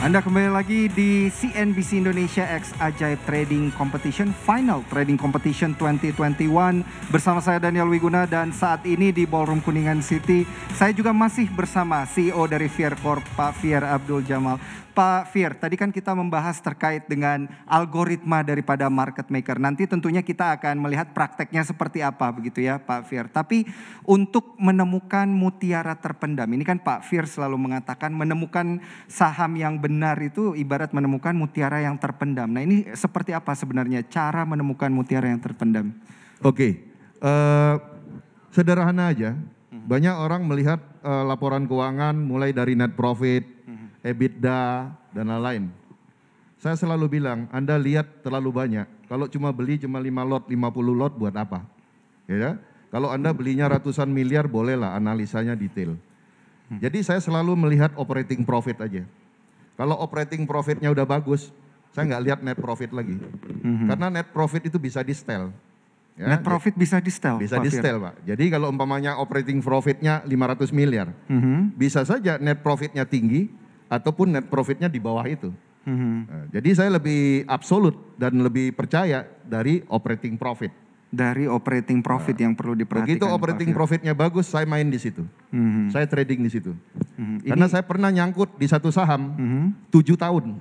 Anda kembali lagi di CNBC Indonesia X Ajaib Trading Competition, Final Trading Competition 2021 bersama saya Daniel Wiguna, dan saat ini di Ballroom Kuningan City saya juga masih bersama CEO dari Fier Corp, Pak Fier Abdul Jamal. Pak Fier, tadi kan kita membahas terkait dengan algoritma daripada market maker. Nanti tentunya kita akan melihat prakteknya seperti apa begitu ya Pak Fier. Tapi untuk menemukan mutiara terpendam, ini kan Pak Fier selalu mengatakan menemukan saham yang benar itu ibarat menemukan mutiara yang terpendam. Nah ini seperti apa sebenarnya cara menemukan mutiara yang terpendam? Oke, sederhana aja. Banyak orang melihat laporan keuangan mulai dari net profit, EBITDA, dan lain-lain. Saya selalu bilang, Anda lihat terlalu banyak. Kalau cuma beli cuma 5 lot, 50 lot buat apa? Ya, kalau Anda belinya ratusan miliar bolehlah analisanya detail. Jadi saya selalu melihat operating profit aja. Kalau operating profitnya udah bagus, saya nggak lihat net profit lagi. Karena net profit itu bisa di-setel. Ya, net profit bisa di-setel? Bisa di-setel, Pak. Jadi kalau umpamanya operating profitnya 500 miliar, bisa saja net profitnya tinggi, ataupun net profitnya di bawah itu. Nah, jadi saya lebih absolut dan lebih percaya dari operating profit. Dari operating profit yang perlu diperhatikan. Begitu operating profitnya bagus, saya main di situ. Saya trading di situ. Karena saya pernah nyangkut di satu saham 7 tahun.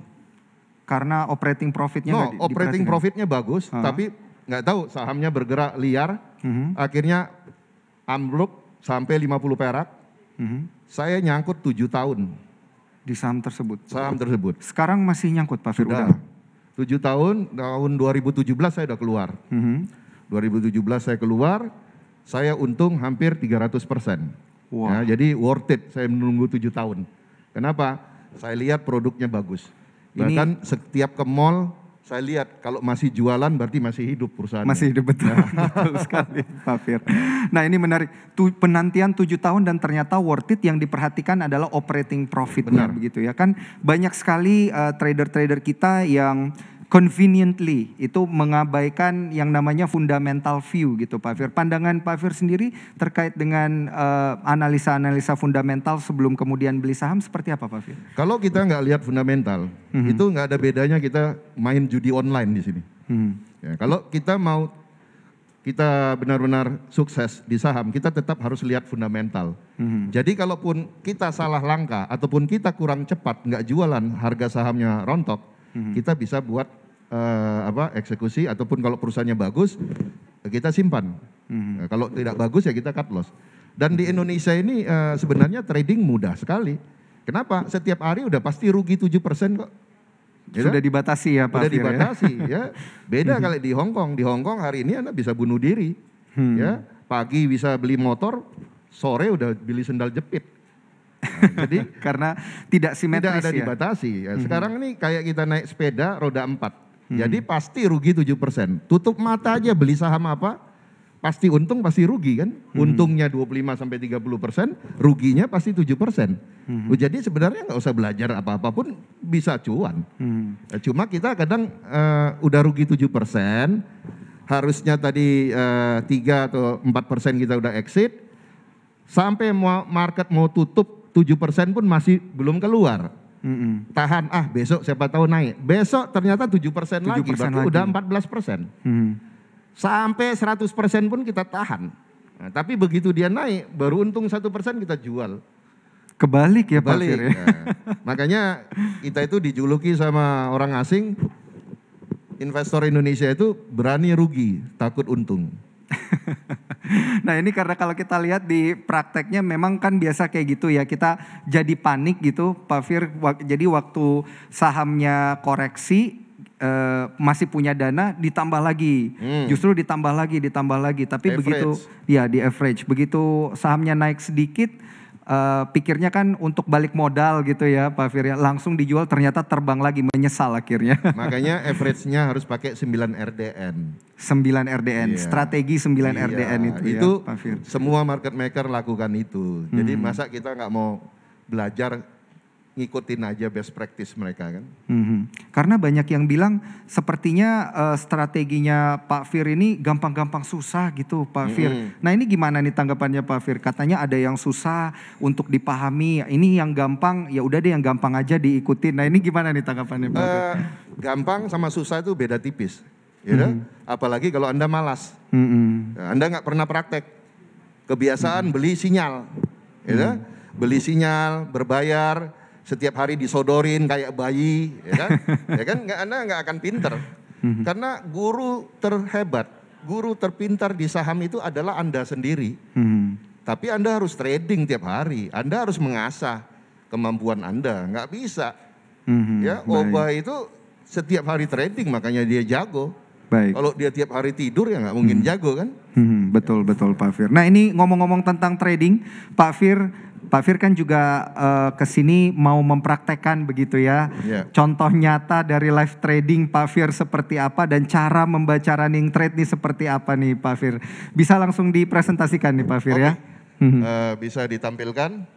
Karena operating profitnya operating profitnya bagus, tapi nggak tahu sahamnya bergerak liar, akhirnya ambruk sampai 50 perak. Saya nyangkut 7 tahun. Di saham tersebut? Saham tersebut. Sekarang masih nyangkut Pak Fir? Sudah. 7 tahun, tahun 2017 saya udah keluar. 2017 saya keluar, saya untung hampir 300%. Wow. Ya, jadi worth it saya menunggu 7 tahun. Kenapa? Saya lihat produknya bagus. Bahkan setiap ke mall, saya lihat kalau masih jualan berarti masih hidup perusahaan. Masih hidup, betul. Betul sekali Pak Fir. Nah ini menarik, penantian 7 tahun dan ternyata worth it, yang diperhatikan adalah operating profitnya. Begitu ya kan. Banyak sekali trader-trader kita yang conveniently itu mengabaikan yang namanya fundamental view gitu Pak Fir. Pandangan Pak Fir sendiri terkait dengan analisa-analisa fundamental sebelum kemudian beli saham seperti apa Pak Fir? Kalau kita nggak lihat fundamental, itu nggak ada bedanya kita main judi online di sini. Ya, kalau kita mau kita benar-benar sukses di saham, kita tetap harus lihat fundamental. Jadi kalaupun kita salah langkah ataupun kita kurang cepat nggak jualan, harga sahamnya rontok, kita bisa buat eksekusi, ataupun kalau perusahaannya bagus kita simpan. Kalau tidak bagus ya kita cut loss. Dan di Indonesia ini sebenarnya trading mudah sekali. Kenapa? Setiap hari udah pasti rugi 7% kok. Ya, sudah dibatasi ya Pak Sudah Fir, dibatasi ya. Beda kali di Hong Kong. Di Hong Kong hari ini Anda bisa bunuh diri. Ya, pagi bisa beli motor, sore udah beli sendal jepit. Nah, jadi karena tidak simetris, tidak ada dibatasi. Ya. Sekarang ini kayak kita naik sepeda roda 4. Jadi pasti rugi 7%. Tutup mata aja beli saham apa, pasti untung pasti rugi kan. Untungnya 25-30%, ruginya pasti 7%. Jadi sebenarnya nggak usah belajar apa-apa pun bisa cuan. Cuma kita kadang udah rugi 7%, harusnya tadi 3 atau 4% kita udah exit, sampai market mau tutup 7% pun masih belum keluar. Tahan, besok siapa tahu naik. Besok ternyata 7% lagi, berarti udah 14%. Sampai 100% pun kita tahan. Nah, tapi begitu dia naik, baru untung 1% kita jual. Kebalik ya Pak Fir ya. Nah, makanya kita itu dijuluki sama orang asing, investor Indonesia itu berani rugi, takut untung. Nah ini karena kalau kita lihat di prakteknya memang kan biasa kayak gitu ya, kita jadi panik gitu Pak Fir. Jadi waktu sahamnya koreksi masih punya dana ditambah lagi, justru ditambah lagi. Tapi average. Begitu ya di average, begitu sahamnya naik sedikit, pikirnya kan untuk balik modal gitu ya Pak Fir ya, langsung dijual, ternyata terbang lagi, menyesal akhirnya. Makanya average-nya harus pakai 9 RDN. 9 RDN, strategi 9 RDN itu ya Pak Fir. Semua market maker lakukan itu. Jadi masa kita nggak mau belajar ngikutin aja best practice mereka kan. Karena banyak yang bilang sepertinya strateginya Pak Fir ini gampang-gampang susah gitu Pak Fir. Nah ini gimana nih tanggapannya Pak Fir? Katanya ada yang susah untuk dipahami, ini yang gampang ya udah deh yang gampang aja diikutin. Nah ini gimana nih tanggapannya Pak Fir? Gampang sama susah itu beda tipis. Ya, apalagi kalau Anda malas. Anda nggak pernah praktek. Kebiasaan beli sinyal. Ya, beli sinyal, berbayar, setiap hari disodorin kayak bayi, ya kan? Ya kan, Anda nggak akan pinter. Karena guru terhebat, guru terpintar di saham itu adalah Anda sendiri. Tapi Anda harus trading tiap hari, Anda harus mengasah kemampuan Anda, nggak bisa. Ya, Oba itu setiap hari trading, makanya dia jago. Baik. Kalau dia tiap hari tidur ya nggak mungkin jago kan? Betul Pak Fir. Nah ini ngomong-ngomong tentang trading, Pak Fir kan juga kesini mau mempraktekkan begitu ya. Contoh nyata dari live trading Pak Fir seperti apa dan cara membaca running trade nih seperti apa nih Pak Fir. Bisa langsung dipresentasikan nih Pak Fir ya. Bisa ditampilkan.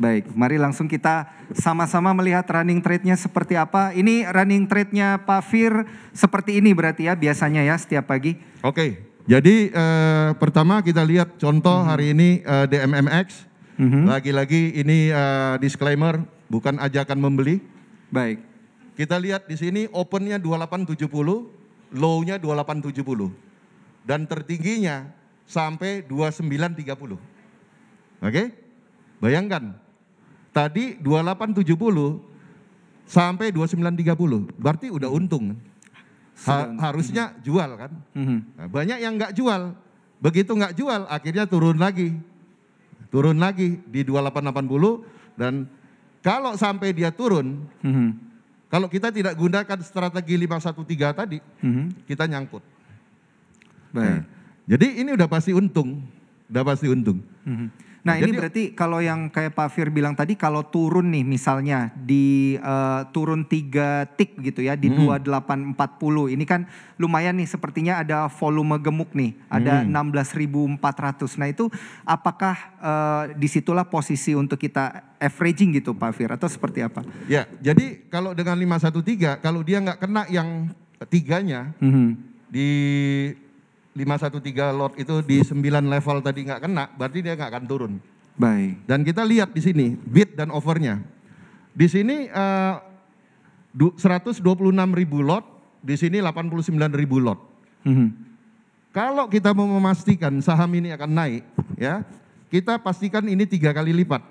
Baik, mari langsung kita sama-sama melihat running trade-nya seperti apa. Ini running trade-nya Pak Fir seperti ini berarti ya biasanya ya setiap pagi. Oke, jadi pertama kita lihat contoh hari ini DMMX. Lagi-lagi ini disclaimer, bukan ajakan membeli. Baik. Kita lihat di sini opennya 2870, low-nya 2870. Dan tertingginya sampai 2930. Oke? Bayangkan, tadi 2870 sampai 2930, berarti udah untung. Harusnya jual kan? Nah, banyak yang nggak jual, begitu nggak jual akhirnya turun lagi di 2880 dan kalau sampai dia turun, kalau kita tidak gunakan strategi 513 tadi, kita nyangkut. Baik. Nah, jadi ini udah pasti untung, Nah ini berarti kalau yang kayak Pak Fir bilang tadi kalau turun nih misalnya di turun 3 tik gitu ya di 2840 ini kan lumayan nih sepertinya ada volume gemuk nih ada 16.400. Nah itu apakah disitulah posisi untuk kita averaging gitu Pak Fir atau seperti apa? Ya jadi kalau dengan 513 kalau dia nggak kena yang ketiganya di 513 lot itu di 9 level tadi nggak kena, berarti dia nggak akan turun. Baik. Dan kita lihat di sini bid dan overnya. Di sini 126.000 lot, di sini 89.000 lot. Kalau kita mau memastikan saham ini akan naik, ya kita pastikan ini 3 kali lipat.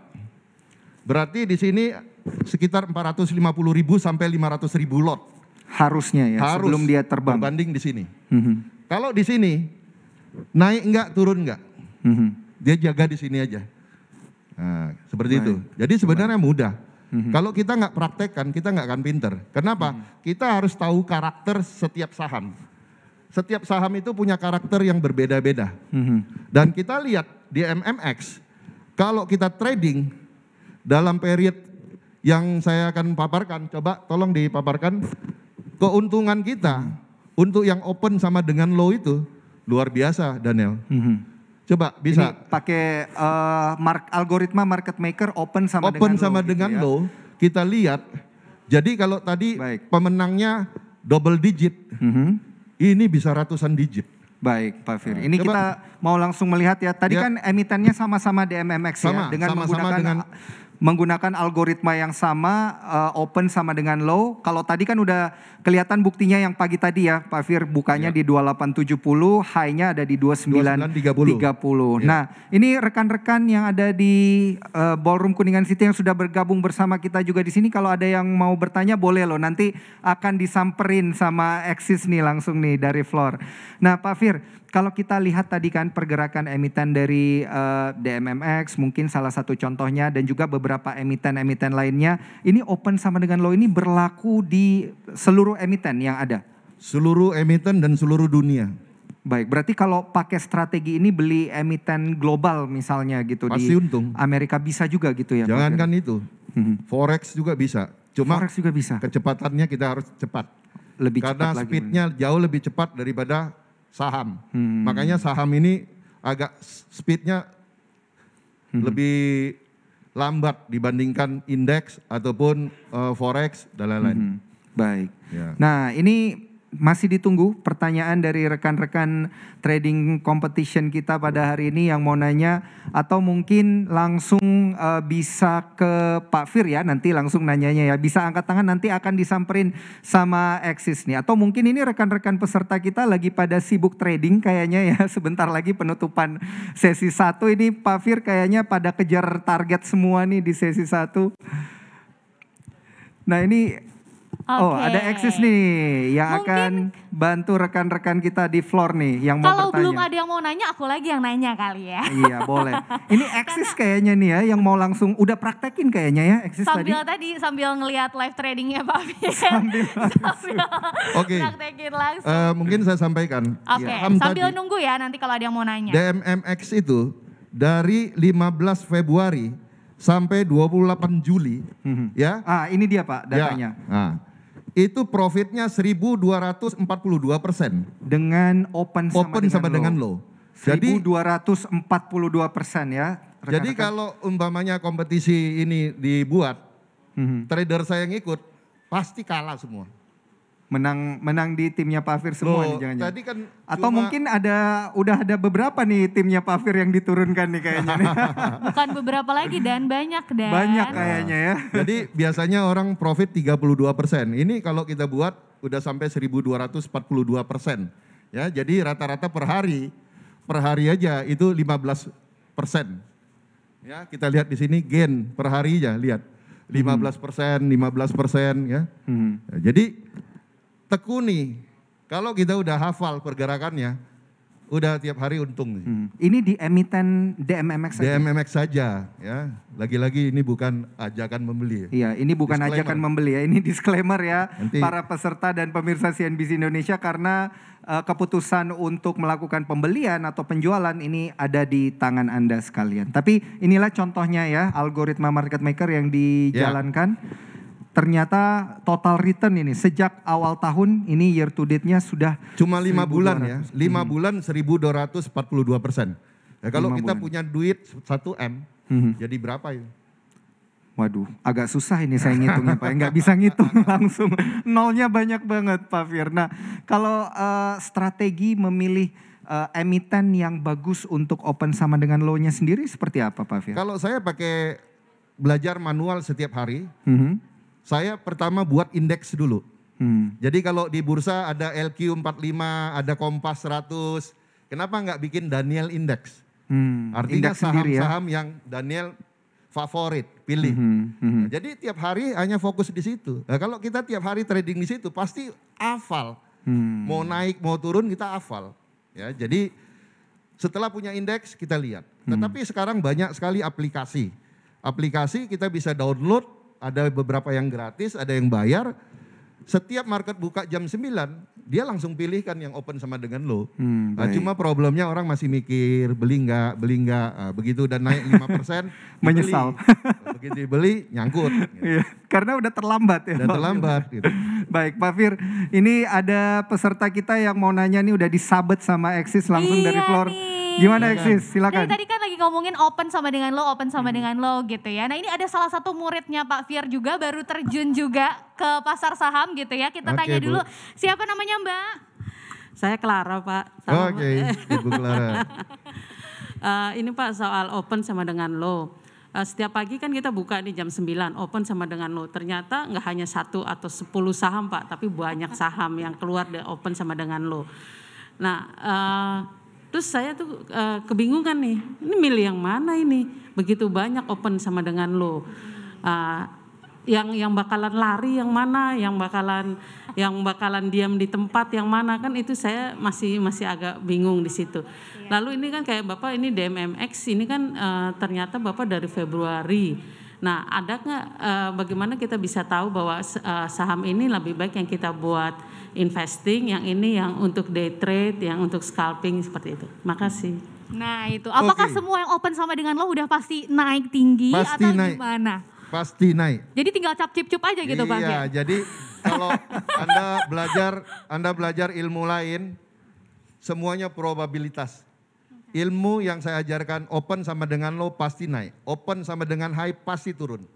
Berarti di sini sekitar 450.000 sampai 500.000 lot. Harusnya ya sebelum dia terbang. Berbanding di sini. Kalau di sini naik enggak, turun enggak, dia jaga di sini aja. Nah, seperti itu. Jadi sebenarnya mudah. Kalau kita nggak praktekkan, kita nggak akan pinter. Kenapa? Kita harus tahu karakter setiap saham. Setiap saham itu punya karakter yang berbeda-beda. Dan kita lihat di MMX, kalau kita trading dalam period yang saya akan paparkan, coba tolong dipaparkan, keuntungan kita untuk yang open sama dengan low itu luar biasa, Daniel. Coba bisa ini pakai algoritma market maker open sama dengan low. Kita lihat. Jadi kalau tadi pemenangnya double digit, ini bisa ratusan digit. Baik, Pak Fir. Ini kita mau langsung melihat ya. Tadi kan emitennya sama-sama DMMX ya, dengan menggunakan algoritma yang sama, open sama dengan low. Kalau tadi kan udah kelihatan buktinya yang pagi tadi ya, Pak Fir, bukanya di 2870, high-nya ada di 2930. Nah, ini rekan-rekan yang ada di Ballroom Kuningan City yang sudah bergabung bersama kita juga di sini, kalau ada yang mau bertanya boleh loh, nanti akan disamperin sama Axis nih langsung nih dari floor. Nah, Pak Fir, kalau kita lihat tadi kan pergerakan emiten dari DMMX mungkin salah satu contohnya dan juga beberapa emiten-emiten lainnya, ini open sama dengan low ini berlaku di seluruh emiten yang ada? Seluruh emiten dan seluruh dunia. Baik, berarti kalau pakai strategi ini beli emiten global misalnya gitu pasti di untung. Amerika bisa juga gitu ya? Jangankan itu, Forex juga bisa. Cuma Forex juga bisa. Kecepatannya kita harus cepat. Lebih karena cepat speednya jauh lebih cepat daripada saham. Makanya saham ini agak speednya lebih lambat dibandingkan indeks ataupun forex dan lain-lain. Baik. Ya. Nah, ini masih ditunggu pertanyaan dari rekan-rekan trading competition kita pada hari ini yang mau nanya, atau mungkin langsung bisa ke Pak Fir ya, nanti langsung nanyanya ya. Bisa angkat tangan, nanti akan disamperin sama Axis nih. Atau mungkin ini rekan-rekan peserta kita lagi pada sibuk trading kayaknya ya. Sebentar lagi penutupan sesi 1 ini, Pak Fir kayaknya pada kejar target semua nih di sesi 1. Nah ini oh, ada Axis nih yang akan bantu rekan-rekan kita di floor nih yang mau Kalau bertanya. belum ada yang mau nanya, aku lagi yang nanya kali ya. Iya, boleh. Ini Axis kayaknya nih ya yang mau langsung udah praktekin kayaknya ya Axis Sambil ngelihat live tradingnya Pak Fir. Sambil Oke. Praktekin langsung. Mungkin saya sampaikan. Oke, Saham sambil tadi, nunggu ya nanti kalau ada yang mau nanya. DMMX itu dari 15 Februari sampai 28 Juli, ya. ini dia Pak datanya. Ya, nah, itu profitnya 1.242% Dengan open sama dengan low. Jadi 1.242% ya. Jadi kalau umpamanya kompetisi ini dibuat, trader saya yang ikut pasti kalah semua. Menang di timnya Pak Fir semua nih jangan-jangan. Tadi kan atau mungkin udah ada beberapa nih timnya Pak Fir yang diturunkan nih kayaknya nih. Bukan beberapa lagi Dan, banyak Dan. Banyak kayaknya ya. Jadi biasanya orang profit 32%. Ini kalau kita buat udah sampai 1.242%. Ya, jadi rata-rata per hari aja itu 15%. Ya, kita lihat di sini gain per hari aja, lihat. 15%, 15% ya. Ya, jadi tekuni, kalau kita udah hafal pergerakannya, udah tiap hari untung. Ini di emiten DMMX saja? DMMX saja ya, lagi-lagi ini bukan ajakan membeli. Iya, ini bukan ajakan membeli ya, ini disclaimer ya Nanti, para peserta dan pemirsa CNBC Indonesia, karena keputusan untuk melakukan pembelian atau penjualan ini ada di tangan Anda sekalian. Tapi inilah contohnya ya, algoritma market maker yang dijalankan. Ternyata total return ini sejak awal tahun ini year to date-nya sudah cuma 5 bulan ya, 5 bulan 1.242%. Ya, kalau kita punya duit 1M, jadi berapa ya? Waduh, agak susah ini saya ngitungnya Pak, nggak bisa ngitung langsung, nolnya banyak banget Pak Fir. Nah, kalau strategi memilih emiten yang bagus untuk open sama dengan low-nya sendiri seperti apa Pak Fir? Kalau saya pakai belajar manual setiap hari, saya pertama buat indeks dulu. Jadi kalau di bursa ada LQ45, ada Kompas 100, kenapa nggak bikin Daniel Index? Artinya saham-saham yang Daniel favorit, pilih. Nah, jadi tiap hari hanya fokus di situ. Nah, kalau kita tiap hari trading di situ pasti hafal. Mau naik, mau turun kita hafal. Ya, jadi setelah punya indeks kita lihat. Tetapi sekarang banyak sekali aplikasi. Aplikasi kita bisa download, ada beberapa yang gratis, ada yang bayar. Setiap market buka jam 9, dia langsung pilihkan yang open sama dengan low. Nah, cuma problemnya orang masih mikir, beli enggak. Nah, begitu udah naik 5%, menyesal. Begitu dibeli, nyangkut. Gitu. Karena udah terlambat ya. Udah terlambat. Gitu. Baik Pak Fir, ini ada peserta kita yang mau nanya nih, udah disabet sama Axis langsung dari floor. Nih. Gimana Axis? Silakan. Dari tadi kan lagi ngomongin open sama dengan low, open sama dengan low gitu ya. Nah ini ada salah satu muridnya Pak Fir juga, baru terjun juga ke pasar saham gitu ya. Kita tanya dulu, siapa namanya Mbak? Saya Clara Pak. Oke, Ibu Clara. Ini Pak soal open sama dengan low. Setiap pagi kan kita buka di jam 9, open sama dengan low. Ternyata nggak hanya 1 atau 10 saham Pak, tapi banyak saham yang keluar dari open sama dengan low. Nah, terus saya tuh kebingungan nih, ini milih yang mana ini? Begitu banyak open sama dengan low. Yang bakalan lari yang mana, yang bakalan diam di tempat yang mana, kan itu saya masih agak bingung di situ. Lalu ini kan kayak Bapak ini DMMX ini kan ternyata Bapak dari Februari. Nah, ada nggak bagaimana kita bisa tahu bahwa saham ini lebih baik yang kita buat investing, yang ini yang untuk day trade, yang untuk scalping seperti itu. Makasih. Nah itu, apakah semua yang open sama dengan low udah pasti naik tinggi pasti atau naik. gimana? Pasti naik. Jadi tinggal cap-cip-cup aja gitu Pak Fir? Iya, jadi kalau Anda belajar ilmu lain, semuanya probabilitas. Ilmu yang saya ajarkan open sama dengan low pasti naik, open sama dengan high pasti turun.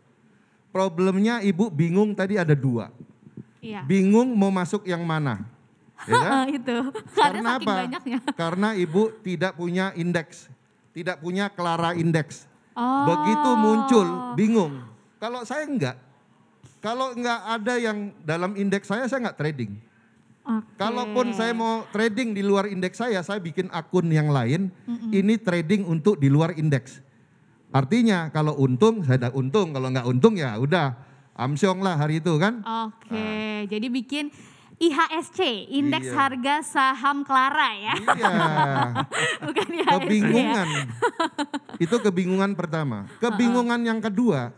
Problemnya ibu bingung tadi ada 2. Iya. Bingung mau masuk yang mana. Ya kan? Itu. Karena Saking apa? banyaknya. Karena ibu tidak punya indeks, tidak punya Clara indeks. Oh. Begitu muncul bingung. Kalau saya enggak, kalau enggak ada yang dalam indeks saya nggak trading. Oke. Kalaupun saya mau trading di luar indeks saya bikin akun yang lain. Ini trading untuk di luar indeks. Artinya kalau untung saya untung, kalau nggak untung ya udah amsyong lah hari itu kan. Oke, jadi bikin IHSC, Indeks Iya. Harga Saham Clara ya. Iya. Bukan IHSC ya. Kebingungan. Itu kebingungan pertama. Kebingungan yang kedua,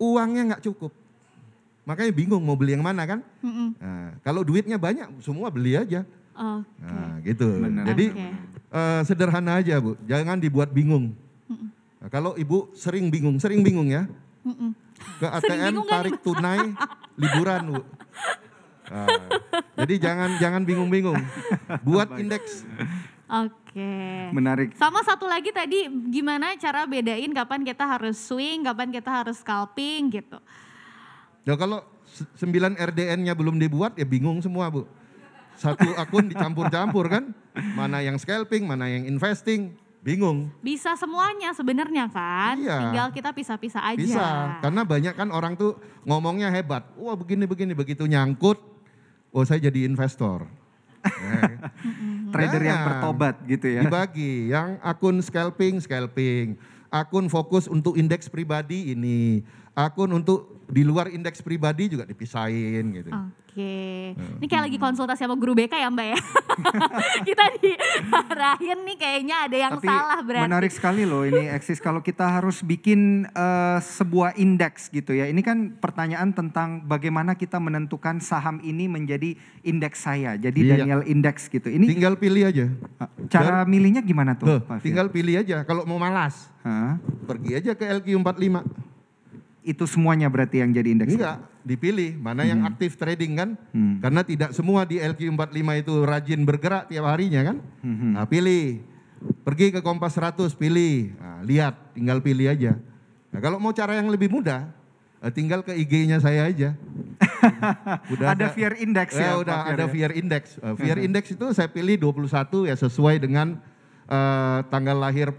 uangnya nggak cukup. Makanya bingung mau beli yang mana kan. Nah, kalau duitnya banyak semua beli aja. Oke. Nah gitu. Benar. Jadi Oke. sederhana aja Bu, jangan dibuat bingung. Nah, kalau ibu sering bingung ya. Ke Sering ATM bingung nggak tarik tunai liburan Bu. Nah, jadi jangan bingung-bingung. Buat indeks. Oke. Menarik. Sama satu lagi tadi gimana cara bedain kapan kita harus swing, kapan kita harus scalping gitu. Ya kalau 9 RDN-nya belum dibuat ya bingung semua Bu. Satu akun dicampur-campur kan. Mana yang scalping, mana yang investing, bingung. Bisa semuanya sebenarnya kan, Iya. tinggal kita pisah-pisah aja. Bisa, karena banyak kan orang tuh ngomongnya hebat. Wah begini-begini, begitu nyangkut, oh saya jadi investor. Trader yang Jangan. bertobat gitu ya. Dibagi, yang akun scalping, akun fokus untuk indeks pribadi ini, akun untuk di luar indeks pribadi juga dipisahin gitu. Oke, ini kayak lagi konsultasi sama guru BK ya Mbak ya. Kita dimarahin nih kayaknya ada yang Tapi salah berarti. menarik sekali loh ini Eksis kalau kita harus bikin sebuah indeks gitu ya. Ini kan pertanyaan tentang bagaimana kita menentukan saham ini menjadi indeks saya. Jadi Iya. Daniel Index gitu. Ini Tinggal pilih aja. cara milihnya gimana tuh Tuh, Pak Fir? tinggal pilih aja. Kalau mau malas, Hah? pergi aja ke LQ45. Itu semuanya berarti yang jadi indeks? Enggak, dipilih mana yang aktif trading kan. Hmm. Karena tidak semua di LQ45 itu rajin bergerak tiap harinya kan. Nah pilih, pergi ke Kompas 100 pilih, nah, lihat tinggal pilih aja. Nah, kalau mau cara yang lebih mudah, tinggal ke IG-nya saya aja. Ada Fear Index ya? Udah Pak Fir ada ya? Fear Index. Fear Index itu saya pilih 21 ya sesuai dengan tanggal lahir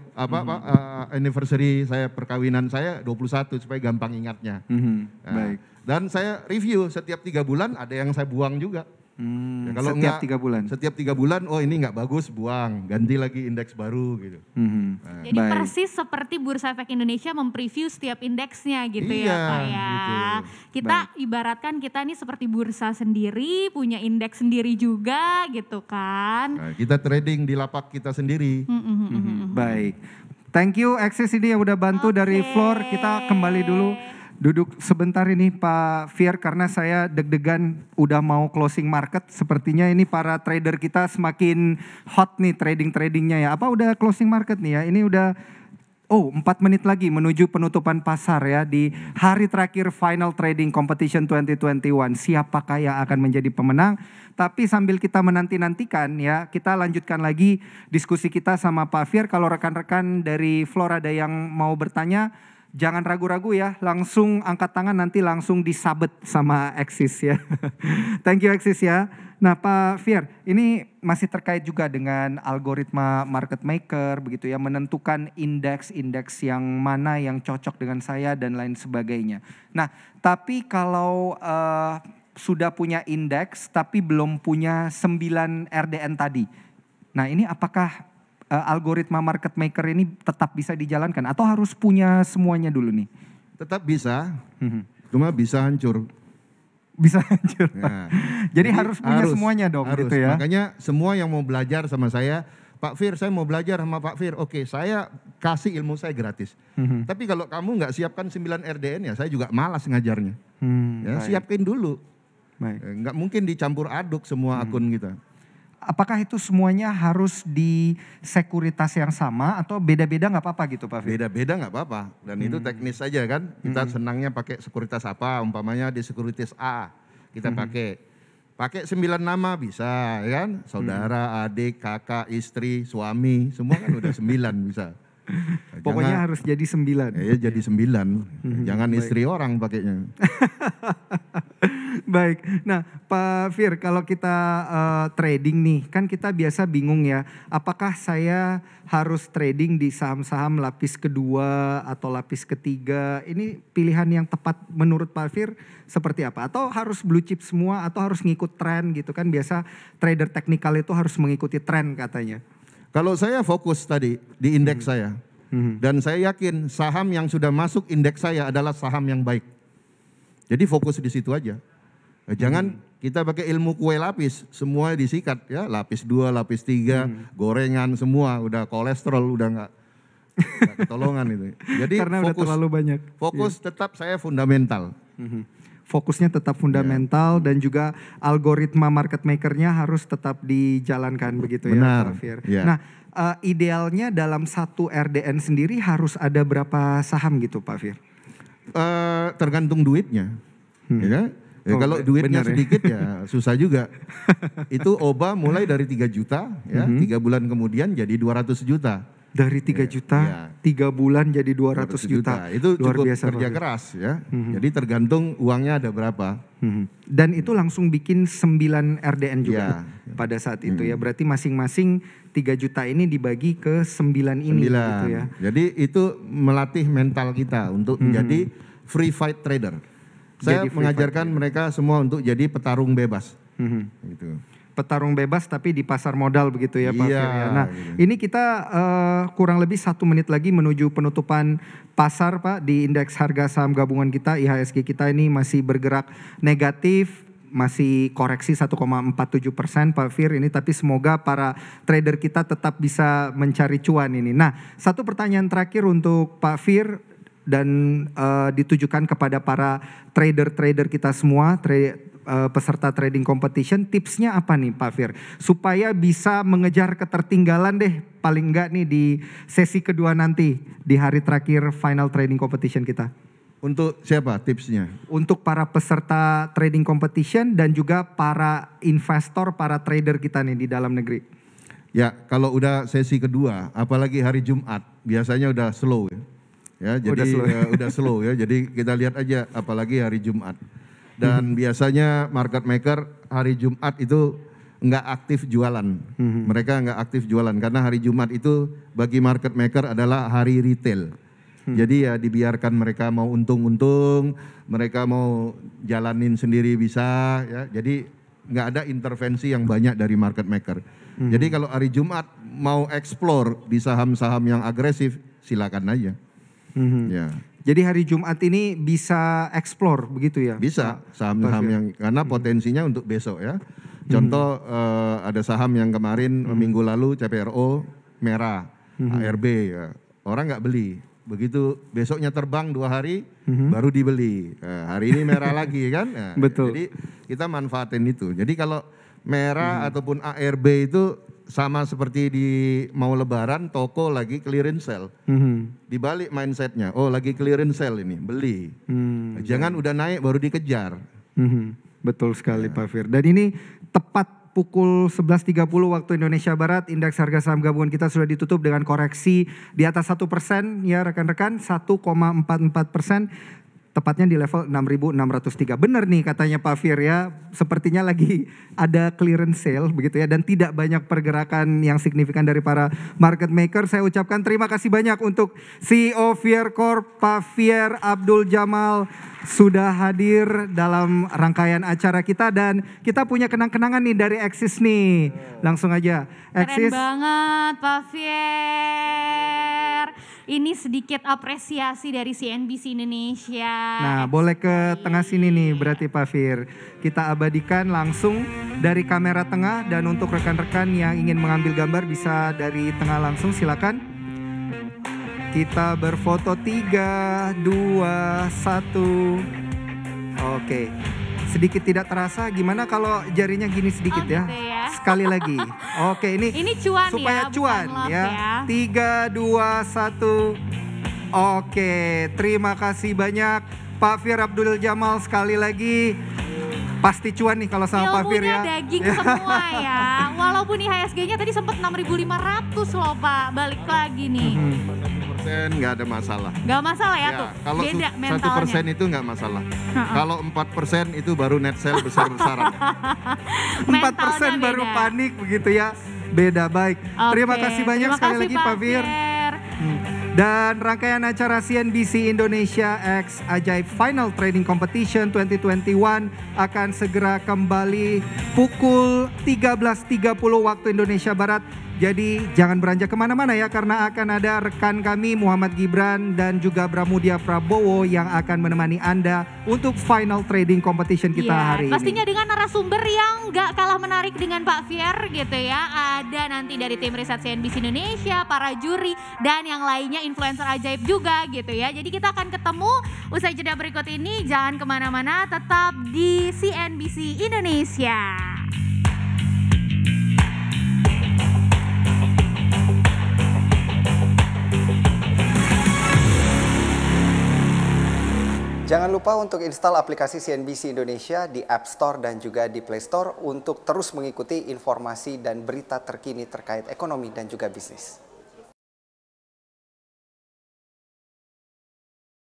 anniversary saya, perkawinan saya 21 supaya gampang ingatnya. Nah, Baik. dan saya review setiap 3 bulan, ada yang saya buang juga. Ya, kalau setiap enggak, 3 bulan? Setiap 3 bulan, oh ini nggak bagus, buang. Ganti lagi indeks baru gitu. Jadi Baik. persis seperti Bursa Efek Indonesia mempreview setiap indeksnya gitu ya Iya, Pak ya. gitu. Kita ibaratkan kita ini seperti bursa sendiri, punya indeks sendiri juga gitu kan. Nah, kita trading di lapak kita sendiri. Baik. Thank you Eksis ini yang udah bantu dari Oke. floor. Kita kembali dulu. Duduk sebentar ini Pak Fir karena saya deg-degan udah mau closing market. Sepertinya ini para trader kita semakin hot nih tradingnya ya. Apa udah closing market nih ya? Ini udah 4 menit lagi menuju penutupan pasar ya di hari terakhir Final Trading Competition 2021. Siapakah yang akan menjadi pemenang? Tapi sambil kita menanti-nantikan ya, kita lanjutkan lagi diskusi kita sama Pak Fir. Kalau rekan-rekan dari floor ada yang mau bertanya, jangan ragu-ragu ya, langsung angkat tangan nanti langsung disabet sama Eksis ya. Thank you Eksis ya. Nah Pak Fir, ini masih terkait juga dengan algoritma market maker begitu ya, menentukan indeks-indeks yang mana yang cocok dengan saya dan lain sebagainya. Nah tapi kalau sudah punya indeks tapi belum punya 9 RDN tadi. Nah ini apakah algoritma market maker ini tetap bisa dijalankan atau harus punya semuanya dulu nih? Tetap bisa, cuma bisa hancur. Bisa hancur. Nah, Jadi harus punya semuanya dong harus. gitu ya. Makanya semua yang mau belajar sama saya, Pak Fir saya mau belajar sama Pak Fir, oke saya kasih ilmu saya gratis. Tapi kalau kamu nggak siapkan 9 RDN ya saya juga malas ngajarnya. Ya, Baik. siapin dulu. Baik. Nggak mungkin dicampur aduk semua akun kita. Apakah itu semuanya harus di sekuritas yang sama atau beda-beda nggak apa-apa gitu Pak Fir? Beda-beda nggak apa-apa. Dan itu teknis saja kan. Kita senangnya pakai sekuritas apa, umpamanya di sekuritas A kita pakai. Pakai 9 nama bisa, ya kan? Saudara, adik, kakak, istri, suami, semua kan udah 9 bisa. Pokoknya harus jadi 9. Ya jadi 9. Jangan istri orang pakainya. Baik, nah Pak Fir, kalau kita trading nih, kan kita biasa bingung ya, apakah saya harus trading di saham-saham lapis kedua atau lapis ketiga? Ini pilihan yang tepat menurut Pak Fir seperti apa? Atau harus blue chip semua atau harus ngikut tren gitu kan? Biasa trader teknikal itu harus mengikuti tren katanya. Kalau saya fokus tadi di indeks saya, dan saya yakin saham yang sudah masuk indeks saya adalah saham yang baik. Jadi fokus di situ aja. Jangan kita pakai ilmu kue lapis, semua disikat ya, lapis 2, lapis 3, gorengan semua, udah kolesterol, udah nggak ketolongan itu. Jadi Karena udah terlalu banyak. Fokus tetap saya fundamental. Fokusnya tetap fundamental dan juga algoritma market makernya harus tetap dijalankan begitu ya Benar, Pak Fir. ya. Nah idealnya dalam satu RDN sendiri harus ada berapa saham gitu Pak Fir? Tergantung duitnya, ya kan? Ya, Oh, kalau duitnya benar ya. sedikit ya susah juga. Itu OBA mulai dari 3 juta, ya 3 bulan kemudian jadi 200 juta. Dari 3 juta, 3 bulan jadi 200 juta. Itu Luar cukup biasa, kerja Pak Fir. keras ya. Jadi tergantung uangnya ada berapa. Dan itu langsung bikin 9 RDN juga Ya. pada saat itu ya. Berarti masing-masing 3 juta ini dibagi ke 9 ini gitu ya. Jadi itu melatih mental kita untuk menjadi free fight trader. Saya Jadi free mengajarkan mereka semua untuk jadi petarung bebas. Gitu. Petarung bebas tapi di pasar modal begitu ya Pak Iya, Fir ya. Nah gitu. ini kita kurang lebih 1 menit lagi menuju penutupan pasar Pak. Di indeks harga saham gabungan kita IHSG kita ini masih bergerak negatif. Masih koreksi 1,47% Pak Fir ini, tapi semoga para trader kita tetap bisa mencari cuan ini. Nah satu pertanyaan terakhir untuk Pak Fir dan ditujukan kepada para trader-trader kita semua, peserta trading competition, tipsnya apa nih Pak Fir? Supaya bisa mengejar ketertinggalan deh paling enggak nih di sesi kedua nanti di hari terakhir final trading competition kita. Untuk siapa tipsnya? Untuk para peserta trading competition dan juga para investor, para trader kita nih di dalam negeri. Ya kalau udah sesi kedua, apalagi hari Jumat, biasanya udah slow ya. Ya, jadi udah slow ya. Jadi kita lihat aja apalagi hari Jumat. Dan biasanya market maker hari Jumat itu nggak aktif jualan. Mereka nggak aktif jualan karena hari Jumat itu bagi market maker adalah hari retail. Jadi ya dibiarkan mereka mau untung-untung, mereka mau jalanin sendiri bisa ya. Jadi nggak ada intervensi yang banyak dari market maker. Jadi kalau hari Jumat mau explore di saham-saham yang agresif, silakan aja. Ya. Jadi hari Jumat ini bisa explore begitu ya? Bisa saham-saham yang karena potensinya untuk besok ya. Contoh ada saham yang kemarin minggu lalu CPRO merah, ARB ya. Orang nggak beli. Begitu besoknya terbang 2 hari baru dibeli. Hari ini merah lagi kan. Nah, Betul. Jadi kita manfaatin itu. Jadi kalau merah ataupun ARB itu sama seperti di mau lebaran toko lagi clearance sale. Dibalik mindsetnya, oh lagi clearance sale ini, beli. Jangan udah naik baru dikejar. Betul sekali Pak Fir. Dan ini tepat pukul 11.30 waktu Indonesia Barat, indeks harga saham gabungan kita sudah ditutup dengan koreksi di atas 1% ya rekan-rekan, 1,44%. Tepatnya di level 6.603. Benar nih katanya Pak Fir ya, sepertinya lagi ada clearance sale begitu ya, dan tidak banyak pergerakan yang signifikan dari para market maker. Saya ucapkan terima kasih banyak untuk CEO Fier Corp, Pak Fier Abdul Jamal sudah hadir dalam rangkaian acara kita, dan kita punya kenang-kenangan nih dari Axis nih. Langsung aja. Keren banget Pak Fier. Ini sedikit apresiasi dari CNBC Indonesia. Nah, boleh ke tengah sini nih berarti Pak Fir. Kita abadikan langsung dari kamera tengah, dan untuk rekan-rekan yang ingin mengambil gambar bisa dari tengah langsung, silakan. Kita berfoto 3, 2, 1. Oke. Sedikit tidak terasa, gimana kalau jarinya gini sedikit Oh, ya? gitu ya. Sekali lagi. Oke, ini cuan supaya ya, cuan bukan love ya. 3, 2, 1. Oke, terima kasih banyak Pak Fier Abdul Jamal sekali lagi. Pasti cuan nih kalau sama Pak Fir Ilmunya ya. daging semua ya. Walaupun IHSG-nya tadi sempat 6.500 loh Pak. Balik lagi nih. 1% nggak ada masalah. Gak masalah ya, Ya, tuh. kalau Beda 1% mentalnya. itu nggak masalah. Kalau 4% itu baru net sale besar-besaran. 4% baru beda. panik begitu ya. Beda, baik. Terima Oke, kasih banyak terima sekali kasih, lagi Pak Fir. Dan rangkaian acara CNBC Indonesia X Ajaib Final Trading Competition 2021 akan segera kembali pukul 13.30 waktu Indonesia Barat. Jadi jangan beranjak kemana-mana ya, karena akan ada rekan kami Muhammad Gibran dan juga Pramudia Prabowo yang akan menemani Anda untuk final trading competition kita Iya, hari pastinya ini. dengan narasumber yang gak kalah menarik dengan Pak Fier gitu ya. Ada nanti dari tim riset CNBC Indonesia, para juri, dan yang lainnya influencer ajaib juga gitu ya. Jadi kita akan ketemu usai jeda berikut ini. Jangan kemana-mana, tetap di CNBC Indonesia. Jangan lupa untuk install aplikasi CNBC Indonesia di App Store dan juga di Play Store untuk terus mengikuti informasi dan berita terkini terkait ekonomi dan juga bisnis.